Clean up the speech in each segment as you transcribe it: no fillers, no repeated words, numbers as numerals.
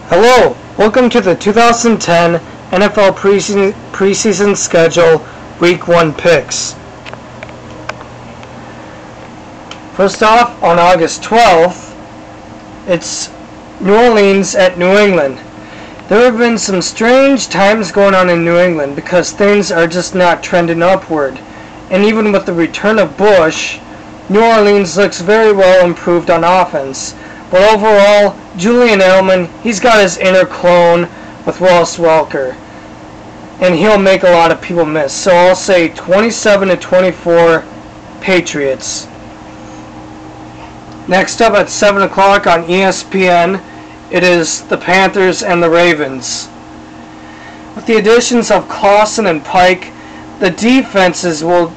Hello, welcome to the 2010 NFL preseason schedule, Week 1 picks. First off, on August 12th, it's New Orleans at New England. There have been some strange times going on in New England because things are just not trending upward. And even with the return of Bush, New Orleans looks very well improved on offense. But overall, Julian Edelman, he's got his inner clone with Wes Welker. And he'll make a lot of people miss. So I'll say 27-24 Patriots. Next up at 7 o'clock on ESPN, it is the Panthers and the Ravens. With the additions of Clausen and Pike, the defenses will,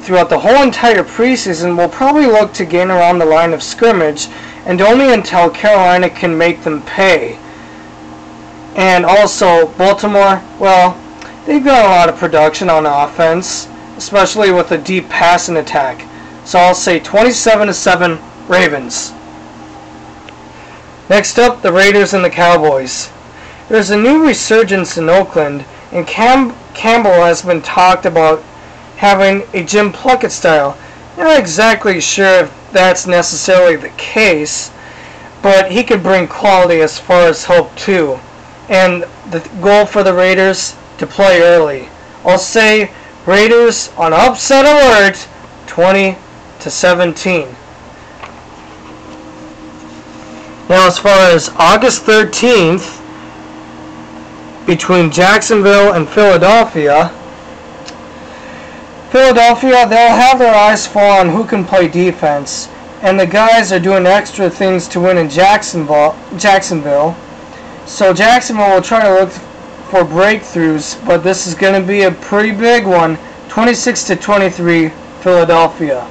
throughout the whole entire preseason, will probably look to gain around the line of scrimmage, and only until Carolina can make them pay. And also, Baltimore, well, they've got a lot of production on offense, especially with a deep passing attack. So I'll say 27-7 Ravens. Next up, the Raiders and the Cowboys. There's a new resurgence in Oakland, and Campbell has been talked about having a Jim Plunkett style. Not exactly sure if that's necessarily the case, but he could bring quality as far as hope too. And the goal for the Raiders, to play early. I'll say Raiders on upset alert, 20-17. Now as far as August 13th, between Jacksonville and Philadelphia, they'll have their eyes fall on who can play defense, and the guys are doing extra things to win in Jacksonville. So Jacksonville will try to look for breakthroughs, but this is going to be a pretty big one, 26-23 Philadelphia.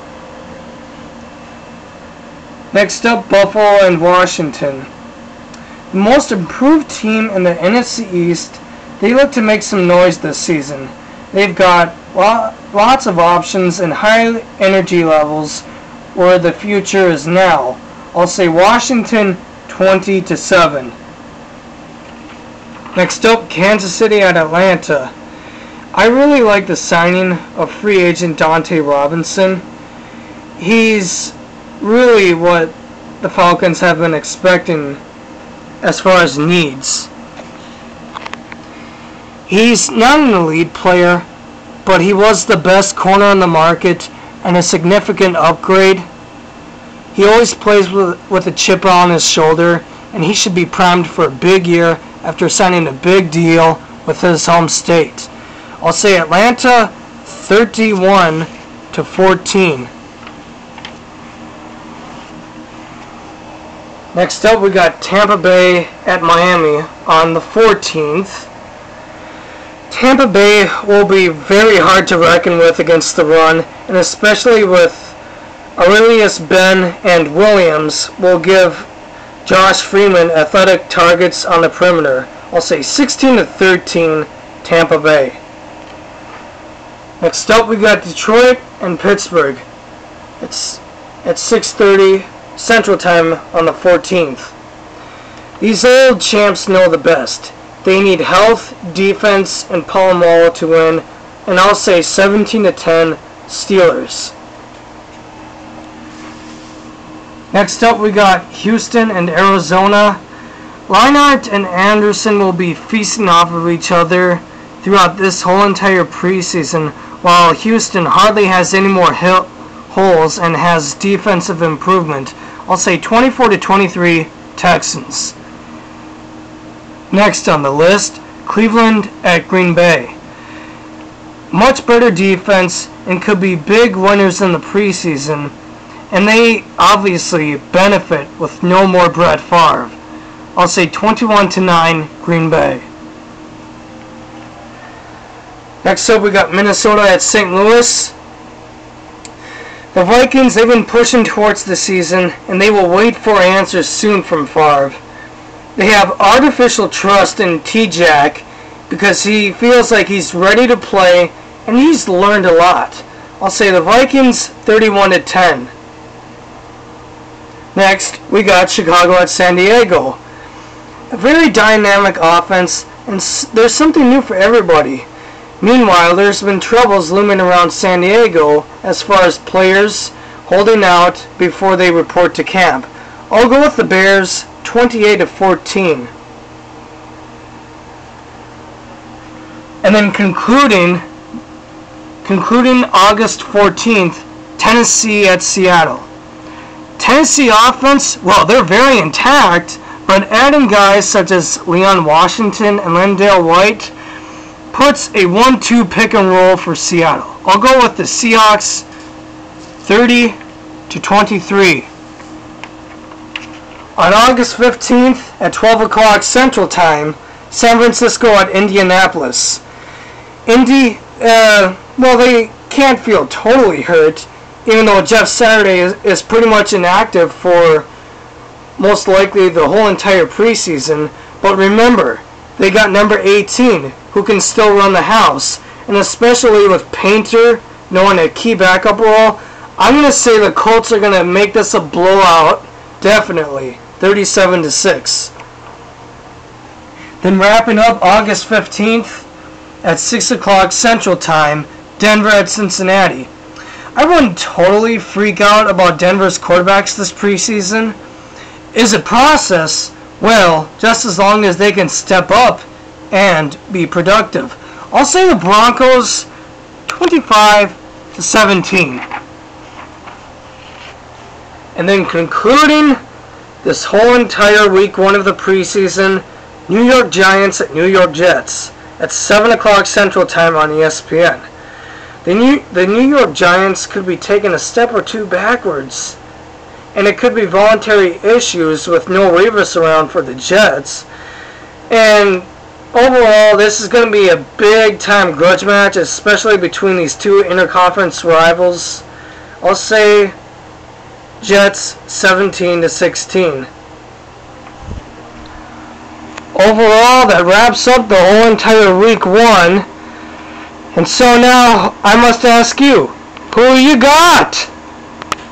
Next up, Buffalo and Washington. The most improved team in the NFC East, they look to make some noise this season. They've got lots of options and high energy levels where the future is now. I'll say Washington 20-7. Next up, Kansas City at Atlanta. I really like the signing of free agent Dante Robinson. He's really what the Falcons have been expecting as far as needs. He's not an elite player, but he was the best corner on the market and a significant upgrade. He always plays with a chip on his shoulder, and he should be primed for a big year after signing a big deal with his home state. I'll say Atlanta 31-14. Next up, we got Tampa Bay at Miami on the 14th. Tampa Bay will be very hard to reckon with against the run, and especially with Aurelius Ben and Williams will give Josh Freeman athletic targets on the perimeter. I'll say 16-13 Tampa Bay. Next up, we got Detroit and Pittsburgh. It's at 6:30 Central Time on the 14th. These old champs know the best. They need health, defense, and Palomalo to win, and I'll say 17-10 Steelers. Next up, we got Houston and Arizona. Leinart and Anderson will be feasting off of each other throughout this whole entire preseason, while Houston hardly has any more holes and has defensive improvement. I'll say 24-23 Texans. Next on the list, Cleveland at Green Bay. Much better defense and could be big winners in the preseason, and they obviously benefit with no more Brett Favre. I'll say 21-9 Green Bay. Next up, we got Minnesota at St. Louis. The Vikings, they've been pushing towards the season, and they will wait for answers soon from Favre. They have artificial trust in T-Jack because he feels like he's ready to play, and he's learned a lot. I'll say the Vikings 31-10. Next, we got Chicago at San Diego. A very dynamic offense, and there's something new for everybody. Meanwhile, there's been troubles looming around San Diego as far as players holding out before they report to camp. I'll go with the Bears 28-14. And then concluding August 14th, Tennessee at Seattle. Tennessee offense, well, they're very intact, but adding guys such as Leon Washington and Lendale White puts a 1-2 pick and roll for Seattle. I'll go with the Seahawks 30-23. On August 15th at 12 o'clock Central Time, San Francisco at Indianapolis. Indy, well, they can't feel totally hurt, even though Jeff Saturday is pretty much inactive for most likely the whole entire preseason. But remember, they got number 18, who can still run the house. And especially with Painter knowing a key backup role, I'm going to say the Colts are going to make this a blowout, definitely, 37-6. Then wrapping up August 15th at 6 o'clock Central Time, Denver at Cincinnati. I wouldn't totally freak out about Denver's quarterbacks this preseason. Is it process? Well, just as long as they can step up and be productive. I'll say the Broncos 25-17. And then concluding this whole entire week 1 of the preseason, New York Giants at New York Jets at 7 o'clock Central Time on ESPN. The New York Giants could be taking a step or two backwards, and it could be voluntary issues with no Revis around for the Jets. And overall, this is going to be a big-time grudge match, especially between these two interconference rivals. I'll say Jets 17-16. Overall, that wraps up the whole entire week 1. And so now I must ask you, who you got?